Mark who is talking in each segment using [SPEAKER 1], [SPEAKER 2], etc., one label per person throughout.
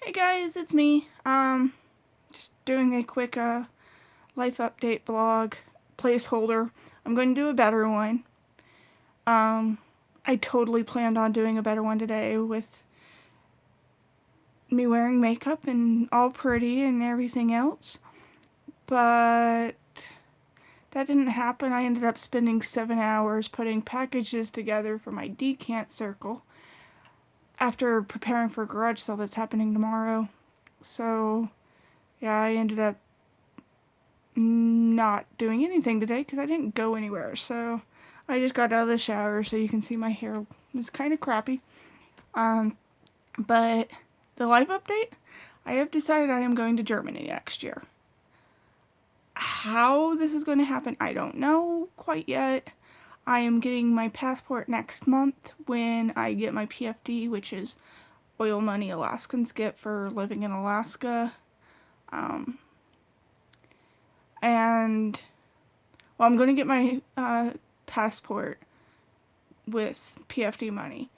[SPEAKER 1] Hey guys, it's me. Just doing a quick life update vlog placeholder. I'm going to do a better one. I totally planned on doing a better one today with me wearing makeup and all pretty and everything else, but that didn't happen. I ended up spending 7 hours putting packages together for my decant circle after preparing for a garage sale that's happening tomorrow. So yeah, I ended up not doing anything today because I didn't go anywhere. So I just got out of the shower, so you can see my hair was kind of crappy. But the life update, I have decided I am going to Germany next year. How this is going to happen, I don't know quite yet. I am getting my passport next month when I get my PFD, which is oil money Alaskans get for living in Alaska. And well, I'm going to get my passport with PFD money.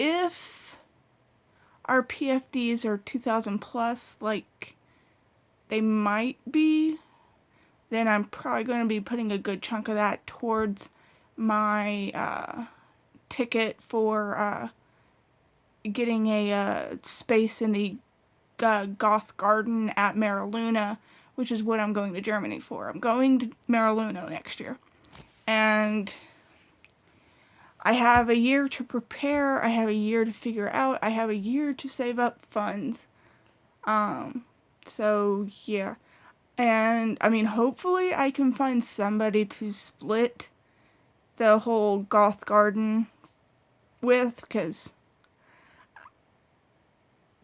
[SPEAKER 1] If our PFDs are 2,000 plus, like they might be, then I'm probably going to be putting a good chunk of that towards my ticket for getting a space in the Goth Garden at Mariluna, which is what I'm going to Germany for. I'm going to Mariluna next year. And I have a year to prepare, I have a year to figure out, I have a year to save up funds. So yeah. And I mean, hopefully I can find somebody to split the whole Goth Garden with, because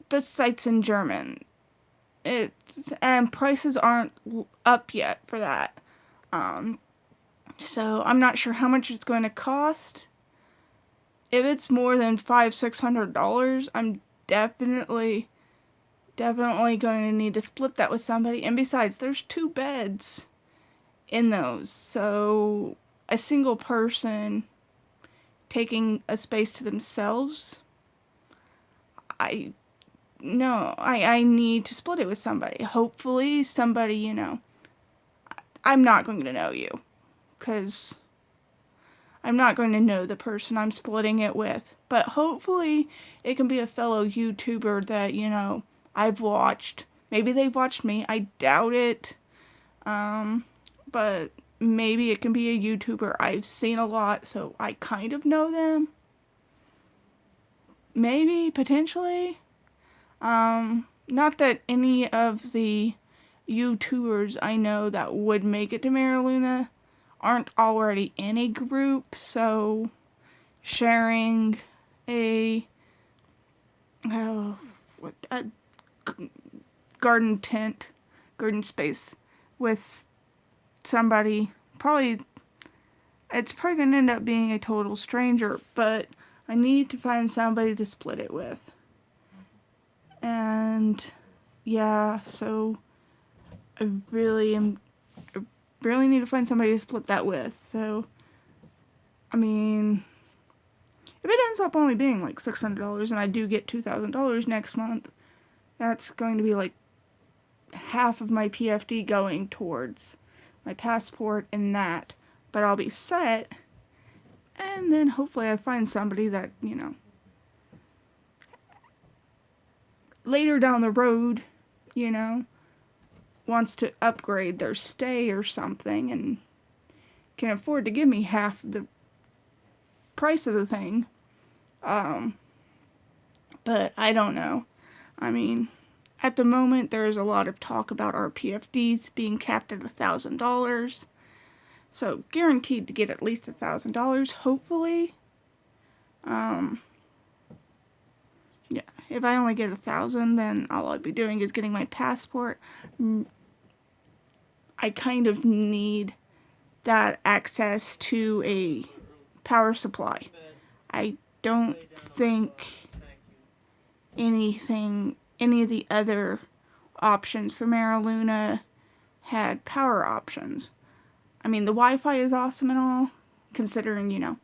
[SPEAKER 1] the site's in German. And prices aren't up yet for that. So I'm not sure how much it's going to cost. If it's more than $500-600, I'm definitely going to need to split that with somebody. And besides, there's 2 beds in those, so a single person taking a space to themselves, I need to split it with somebody. Hopefully somebody, you know, I'm not going to know you, because I'm not going to know the person I'm splitting it with, but hopefully it can be a fellow YouTuber that, you know, I've watched. Maybe they've watched me, I doubt it, but maybe it can be a YouTuber I've seen a lot, so I kind of know them. Maybe, potentially. Not that any of the YouTubers I know that would make it to Mariluna aren't already in a group, so sharing a garden space with somebody, it's probably gonna end up being a total stranger, but I need to find somebody to split it with. And yeah, so I really need to find somebody to split that with. So I mean, if it ends up only being like $600 and I do get $2,000 next month, that's going to be like half of my PFD going towards my passport and that. But I'll be set, and then hopefully I find somebody that, you know, later down the road, you know, wants to upgrade their stay or something and can afford to give me half the price of the thing. But I don't know. I mean, at the moment there's a lot of talk about our PFDs being capped at $1,000. So guaranteed to get at least $1,000, hopefully. Yeah, if I only get 1,000, then all I'd be doing is getting my passport. I kind of need that access to a power supply. I don't think any of the other options for Mariluna had power options. I mean, the Wi-Fi is awesome and all, considering, you know,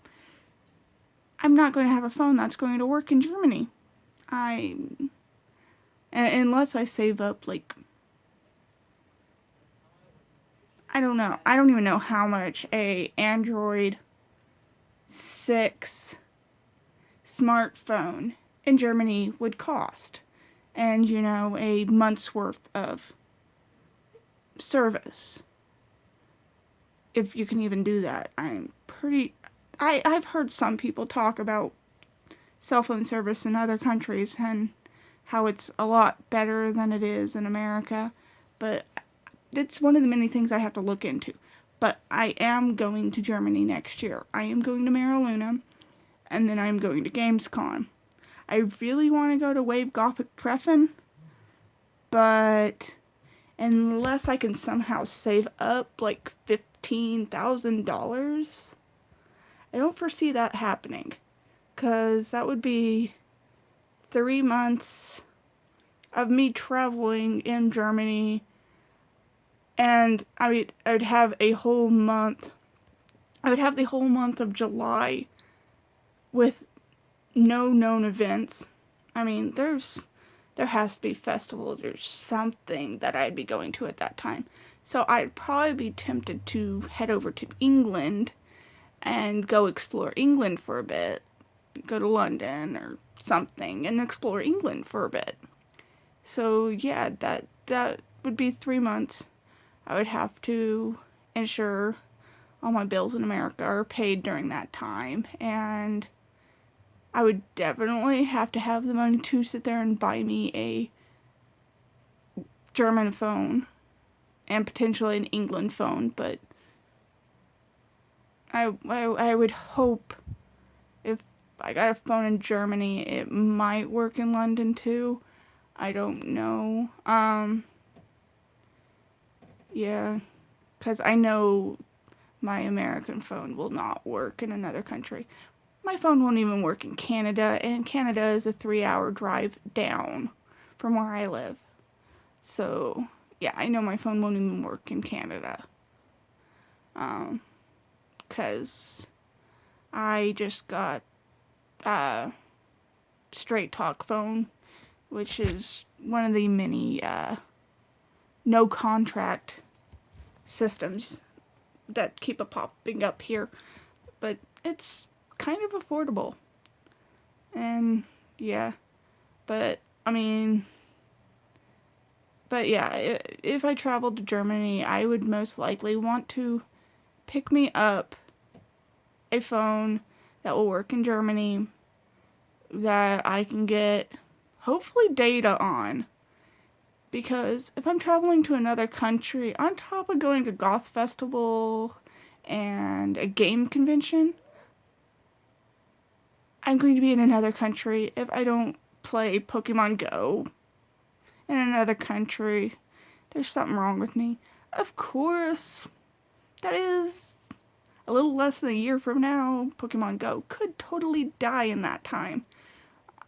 [SPEAKER 1] I'm not going to have a phone that's going to work in Germany. unless I save up, like, I don't know. I don't even know how much a Android 6 smartphone in Germany would cost. And, a month's worth of service. If you can even do that. I've heard some people talk about cell phone service in other countries and how it's a lot better than it is in America. But it's one of the many things I have to look into. But I am going to Germany next year. I am going to Mariluna, and then I'm going to Gamescom. I really want to go to Wave Gothic Treffen, but unless I can somehow save up like $15,000, I don't foresee that happening, because that would be 3 months of me traveling in Germany, and I would have a whole month. I would have the whole month of July with no known events. I mean, there has to be festivals or something that I'd be going to at that time. So I'd probably be tempted to head over to England and go explore England for a bit. Go to London or something and explore England for a bit. So yeah, that would be 3 months. I would have to ensure all my bills in America are paid during that time, and I would definitely have to have the money to sit there and buy me a German phone and potentially an England phone, but I would hope if I got a phone in Germany, it might work in London too. I don't know. Yeah, because I know my American phone will not work in another country. My phone won't even work in Canada, and Canada is a 3-hour drive down from where I live. So, yeah, I know my phone won't even work in Canada. Because I just got a Straight Talk phone, which is one of the many no contract systems that keep popping up here. But it's kind of affordable. And yeah, but yeah, if I traveled to Germany, I would most likely want to pick me up a phone that will work in Germany, that I can get hopefully data on. Because if I'm traveling to another country, on top of going to Goth Festival and a game convention, I'm going to be in another country. If I don't play Pokemon Go in another country, there's something wrong with me. Of course, that is a little less than a year from now. Pokemon Go could totally die in that time.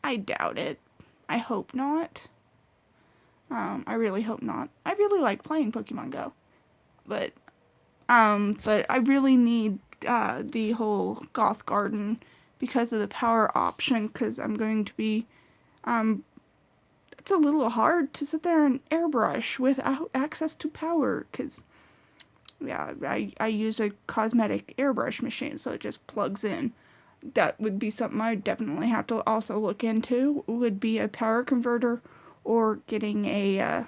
[SPEAKER 1] I doubt it. I hope not. I really hope not. I really like playing Pokemon Go, but I really need the whole Goth Garden because of the power option. Because I'm going to be, it's a little hard to sit there and airbrush without access to power. Because yeah, I use a cosmetic airbrush machine, so it just plugs in. That would be something I'd definitely have to also look into. Would be a power converter, or getting a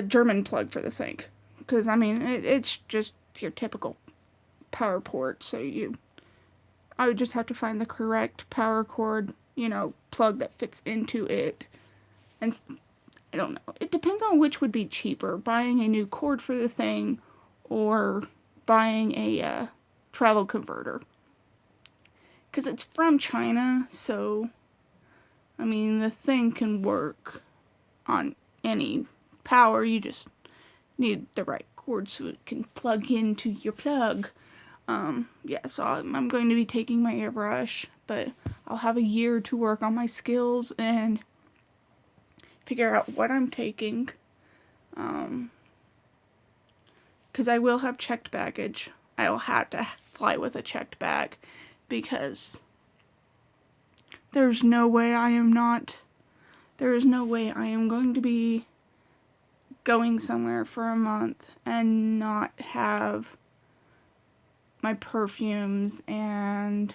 [SPEAKER 1] German plug for the thing. Because, it's just your typical power port, so I would just have to find the correct power cord, plug that fits into it. And I don't know. It depends on which would be cheaper, buying a new cord for the thing or buying a travel converter. Because it's from China, so, the thing can work on any power. You just need the right cord so it can plug into your plug. Yeah, so I'm going to be taking my airbrush, but I'll have a year to work on my skills and figure out what I'm taking. Because I will have checked baggage. I will have to fly with a checked bag, because there's no way I am going to be going somewhere for a month and not have my perfumes and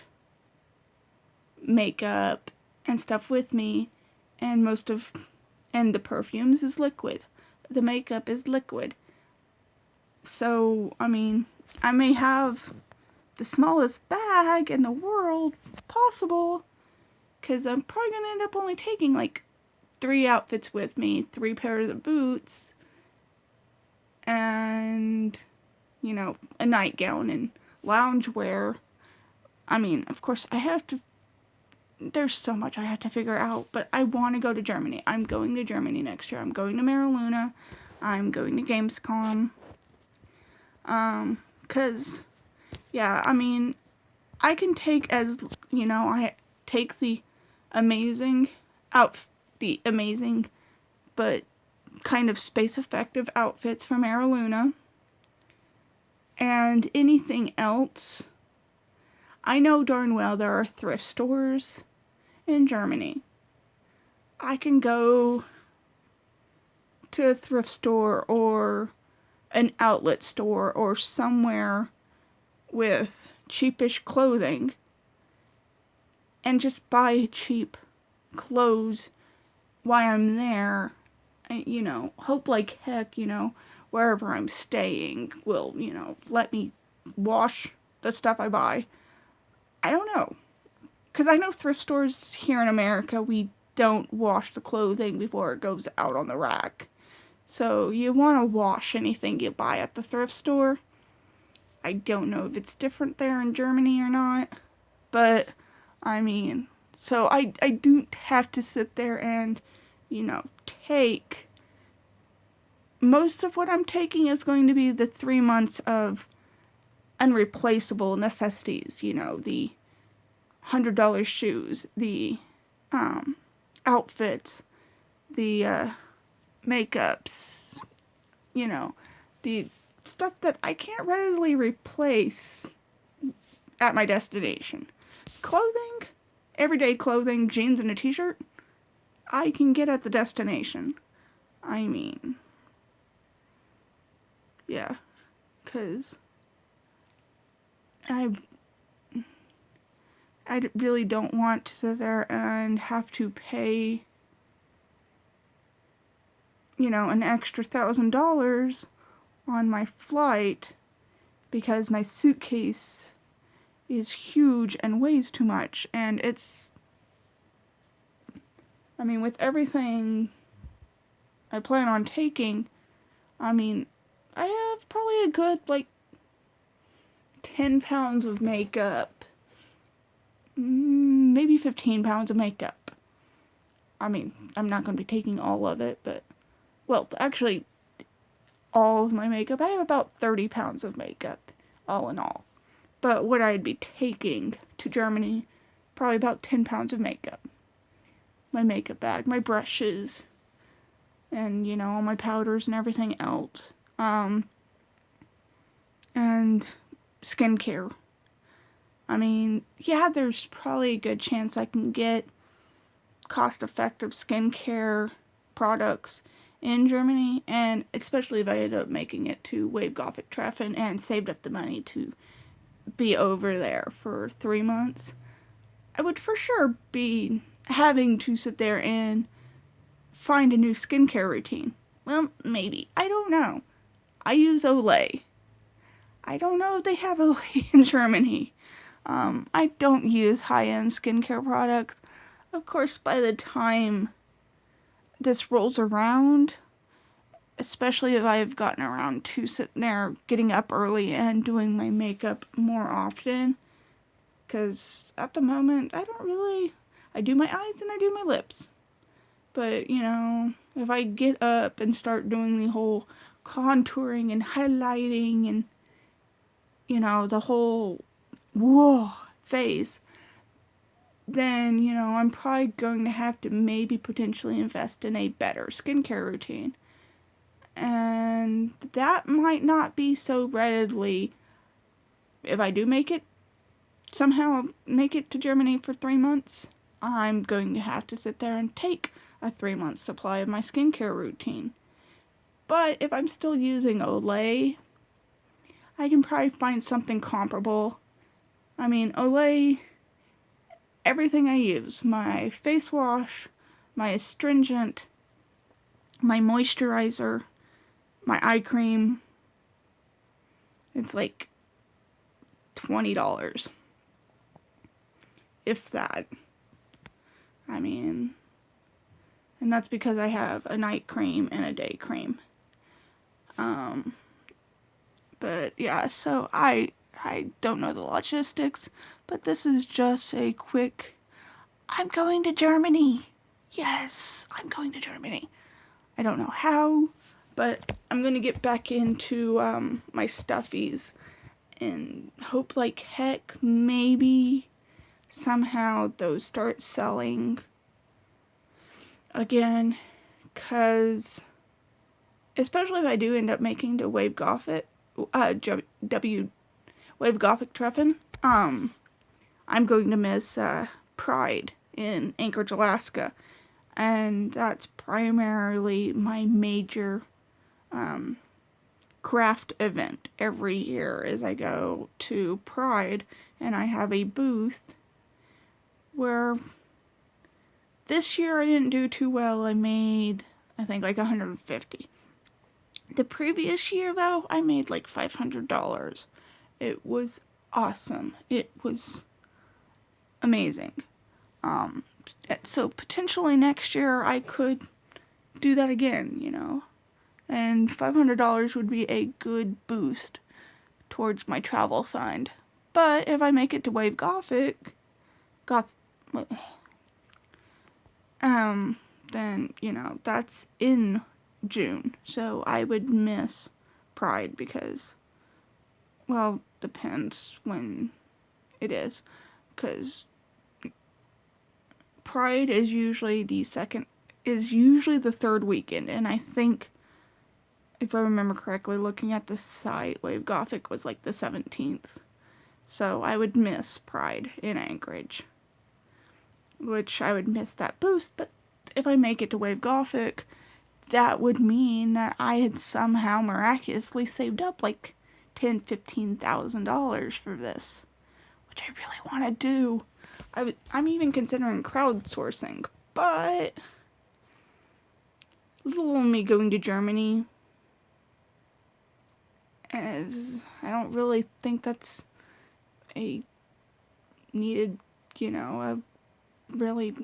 [SPEAKER 1] makeup and stuff with me, and the perfumes is liquid. The makeup is liquid. So, I mean, I may have the smallest bag in the world possible, because I'm probably going to end up only taking like 3 outfits with me, 3 pairs of boots, and, you know, a nightgown and loungewear. I mean, of course, there's so much I have to figure out, but I want to go to Germany. I'm going to Germany next year. I'm going to Mariluna. I'm going to Gamescom. 'Cause, yeah, I mean, I can take I take the amazing but kind of space effective outfits from Mariluna, and anything else. I know darn well there are thrift stores in Germany. I can go to a thrift store or an outlet store or somewhere with cheapish clothing and just buy cheap clothes while I'm there. You know, hope like heck, wherever I'm staying will, let me wash the stuff I buy. I don't know. Because I know thrift stores here in America, we don't wash the clothing before it goes out on the rack. So you want to wash anything you buy at the thrift store. I don't know if it's different there in Germany or not. But, I mean, so I do have to sit there and, take. Most of what I'm taking is going to be the 3 months of unreplaceable necessities. The $100 shoes, the outfits, the makeups, the stuff that I can't readily replace at my destination. Clothing, everyday clothing, jeans and a t-shirt, I can get at the destination. I mean, yeah, 'cause I really don't want to sit there and have to pay, an extra $1,000 on my flight because my suitcase is huge and weighs too much. And with everything I plan on taking, I have probably a good, 10 pounds of makeup. Maybe 15 pounds of makeup. I'm not going to be taking all of it, but, actually, all of my makeup, I have about 30 pounds of makeup, all in all. But what I'd be taking to Germany, probably about 10 pounds of makeup. My makeup bag, my brushes, and, all my powders and everything else. And skincare. There's probably a good chance I can get cost-effective skincare products in Germany, and especially if I end up making it to Wave Gothic Treffen and saved up the money to be over there for 3 months, I would for sure be having to sit there and find a new skincare routine. Well, maybe. I don't know. I use Olay. I don't know if they have Olay in Germany. I don't use high-end skincare products. Of course, by the time this rolls around, especially if I've gotten around to sitting there, getting up early and doing my makeup more often, because at the moment, I do my eyes and I do my lips. But, if I get up and start doing the whole contouring and highlighting and, the whole phase, then, I'm probably going to have to maybe potentially invest in a better skincare routine. And that might not be so readily, if I do somehow make it to Germany for 3 months, I'm going to have to sit there and take a 3-month supply of my skincare routine. But if I'm still using Olay, I can probably find something comparable. I mean, Olay, everything I use, my face wash, my astringent, my moisturizer, my eye cream, it's like $20. If that. I mean, and that's because I have a night cream and a day cream. But yeah, so I don't know the logistics, but this is just a quick, I'm going to Germany. Yes, I'm going to Germany. I don't know how, but I'm going to get back into my stuffies and hope like heck maybe somehow those start selling again, because especially if I do end up making the Wave Gothic Wave Gothic Treffen, I'm going to miss Pride in Anchorage, Alaska, and that's primarily my major craft event every year as I go to Pride, and I have a booth where this year I didn't do too well. I made, I think, like $150. The previous year, though, I made like $500. It was awesome. It was amazing. So potentially next year I could do that again, you know. And $500 would be a good boost towards my travel fund. But if I make it to Wave Gothic, then, you know, that's in June. So I would miss Pride because, well, depends when it is. Because Pride is usually the third weekend. And I think, if I remember correctly, looking at the site, Wave Gothic was like the 17th. So I would miss Pride in Anchorage, which I would miss that boost. But if I make it to Wave Gothic, that would mean that I had somehow miraculously saved up like $10,000-$15,000 for this, which I really want to do. I'm even considering crowdsourcing, but little old me going to Germany, as I don't really think that's a needed, you know, a really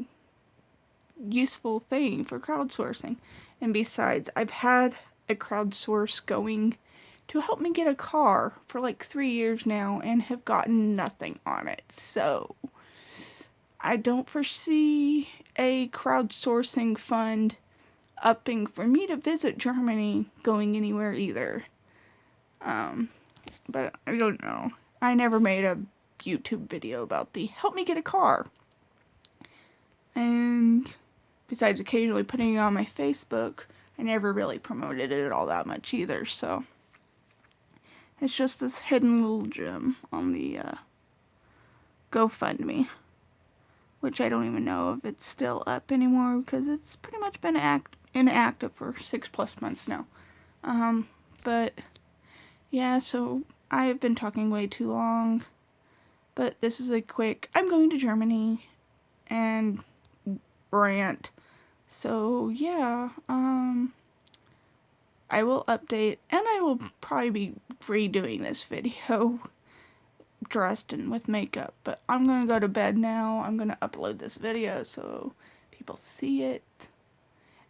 [SPEAKER 1] useful thing for crowdsourcing. And besides, I've had a crowdsource going to help me get a car for like 3 years now and have gotten nothing on it. So I don't foresee a crowdsourcing fund upping for me to visit Germany going anywhere either. But I don't know. I never made a YouTube video about the help me get a car. And besides occasionally putting it on my Facebook, I never really promoted it all that much either. So it's just this hidden little gem on the GoFundMe, which I don't even know if it's still up anymore because it's pretty much been inactive for 6+ months now. But yeah, so I've been talking way too long, but this is a quick, I'm going to Germany and rant. So yeah, I will update, and I will probably be redoing this video dressed and with makeup, but I'm gonna go to bed now. I'm gonna upload this video so people see it,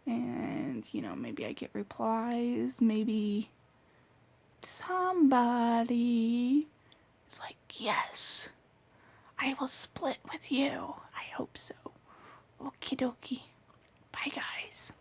[SPEAKER 1] and you know, maybe I get replies, maybe somebody is like, yes, I will split with you. I hope so. Okie dokie. Bye guys.